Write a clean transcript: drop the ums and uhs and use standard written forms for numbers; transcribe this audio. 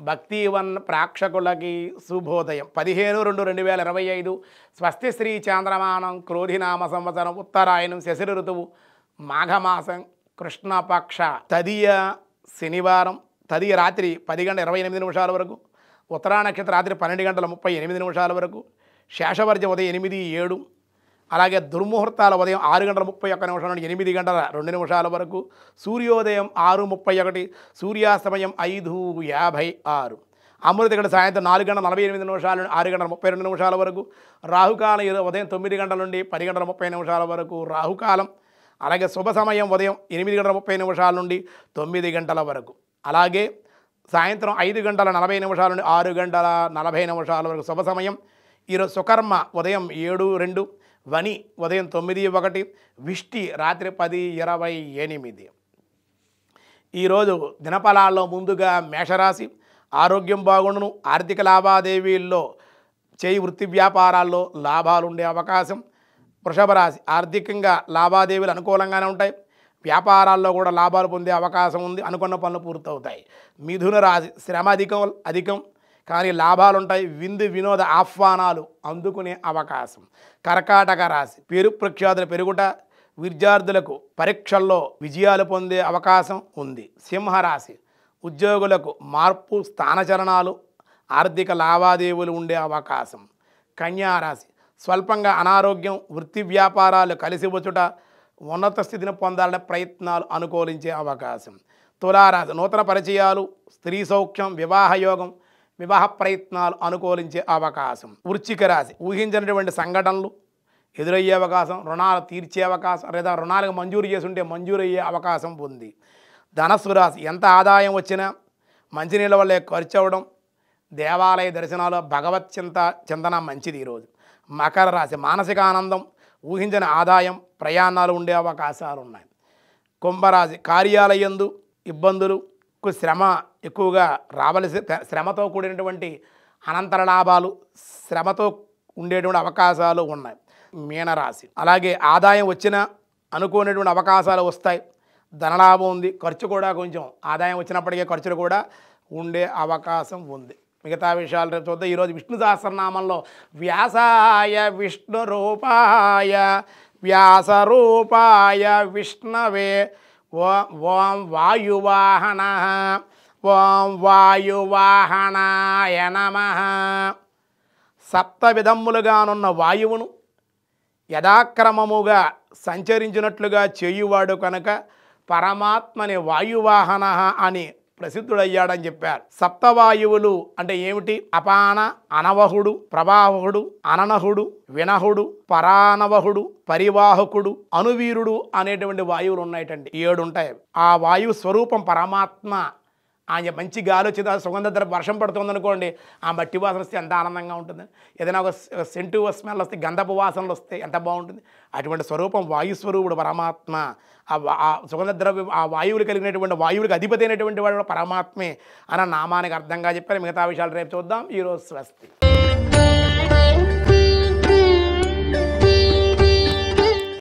భక్తివన్ ప్రేక్షకులకి శుభోదయం 15/2/2025 స్వస్తి శ్రీ చాంద్రమానం క్రోధినామ సంవత్సరం ఉత్తరాయణం శశిర ఋతువు మాఘమాసం కృష్ణపక్ష తదియ శనివారం తదియ రాత్రి 10:28 వరకు ఉత్తరా నక్షత్ర రాత్రి 12:38 వరకు శేషవర్జం ఉదయం 8:07 అలాగే దుర్ముహూర్తాల ఉదయం 6:31 నుండి 8:02 వరకు సూర్యోదయం 6:31 సూర్యాస్తమయం 5:56 అమృతగడ సాయంత్రం 4:48 నుండి 6:32 వరకు రాహుకాలం ఉదయం 9 గంటల నుండి 10:30 వరకు రాహుకాలం అలాగే శుభ సమయం ఉదయం 8:30 నుండి 9 గంటల వరకు అలాగే సాయంత్రం 5:40 నుండి 6:40 వరకు శుభ సమయం ఈరోజు సుకర్మ ఉదయం 7:02 వని ఉదయం 9:01 విష్టి రాత్రి 10:28 ఈరోజు దినఫలాల్లో ముందుగా మేషరాశి ఆరోగ్యం బాగుండును ఆర్థిక లావాదేవీల్లో చేయి వృత్తి వ్యాపారాల్లో లాభాలు ఉండే అవకాశం వృషభ రాశి ఆర్థికంగా లావాదేవీలు అనుకూలంగానే ఉంటాయి వ్యాపారాల్లో కూడా లాభాలు పొందే అవకాశం ఉంది అనుకున్న పనులు పూర్తవుతాయి మిథున రాశి శ్రమ అధికం కానీ లాభాలు ఉంటాయి విందు వినోద ఆహ్వానాలు అందుకునే అవకాశం కర్కాటక రాశి పేరు ప్రఖ్యాతులు పెరుగుట విద్యార్థులకు పరీక్షల్లో విజయాలు పొందే అవకాశం ఉంది సింహరాశి ఉద్యోగులకు మార్పు స్థానచలనాలు ఆర్థిక లావాదేవీలు ఉండే అవకాశం కన్యారాశి స్వల్పంగా అనారోగ్యం వృత్తి వ్యాపారాలు కలిసి వచ్చుట ఉన్నత స్థితిని పొందాలనే ప్రయత్నాలు అనుకూలించే అవకాశం తులారాశి నూతన పరిచయాలు స్త్రీ సౌఖ్యం వివాహయోగం వివాహ ప్రయత్నాలు అనుకూలించే అవకాశం వృశ్చిక రాశి ఊహించినటువంటి సంఘటనలు ఎదురయ్యే అవకాశం రుణాలు తీర్చే అవకాశం లేదా రుణాలకు మంజూరు చేసి ఉంటే మంజూరు అయ్యే అవకాశం ఉంది ధనస్సు రాశి ఎంత ఆదాయం వచ్చినా మంచినీళ్ళ వల్లే ఖర్చు అవ్వడం దేవాలయ దర్శనాలు భగవత్ చింతన మంచిది ఈరోజు మకర రాశి మానసిక ఆనందం ఊహించిన ఆదాయం ప్రయాణాలు ఉండే అవకాశాలు ఉన్నాయి కుంభరాశి కార్యాలయందు ఇబ్బందులు శ్రమ ఎక్కువగా రావలసి శ్రమతో కూడినటువంటి అనంతర లాభాలు శ్రమతో ఉండేటువంటి అవకాశాలు ఉన్నాయి మీనరాశి అలాగే ఆదాయం వచ్చినా అనుకోనేటువంటి అవకాశాలు వస్తాయి ధనలాభం ఉంది ఖర్చు కూడా కొంచెం ఆదాయం వచ్చినప్పటికీ ఖర్చులు కూడా ఉండే అవకాశం ఉంది మిగతా విషయాలు రేపు చూద్దాం ఈరోజు విష్ణు సహస్రనామంలో వ్యాసాయ విష్ణు రూపాయ వ్యాస రూపాయ విష్ణవే ఓం వాయువాహన ఓం వాయువాహనాయ నమః సప్త విధములుగానున్న వాయువును యథాక్రమముగా సంచరించినట్లుగా చేయువాడు కనుక పరమాత్మని వాయువాహన అని ప్రసిద్ధుడయ్యాడని చెప్పారు సప్తవాయువులు అంటే ఏమిటి అపాన అనవహుడు ప్రవాహుడు అననహుడు వినహుడు పరానవహుడు పరివాహకుడు అనువీరుడు అనేటువంటి వాయువులు ఉన్నాయటండి 7 ఉంటాయి ఆ వాయువు స్వరూపం పరమాత్మ ఆయన మంచి గాలి వచ్చి సుగంధ ద్రవ్య వర్షం పడుతుంది అనుకోండి ఆ మట్టి వాసన వస్తే ఎంత ఆనందంగా ఉంటుంది ఏదైనా ఒక సెంటు స్మెల్ వస్తే గంధపు వాసనలు వస్తే ఎంత బాగుంటుంది అటువంటి స్వరూపం వాయుస్వరూపుడు పరమాత్మ ఆ సుగంధ ద్రవ్యం ఆ వాయువులు కలిగినటువంటి వాయువులకు అధిపతి అయినటువంటి వాడు పరమాత్మే అన్న నామానికి అర్థంగా చెప్పారు మిగతా విషయాలు రేపు చూద్దాం ఈరోజు స్వస్తి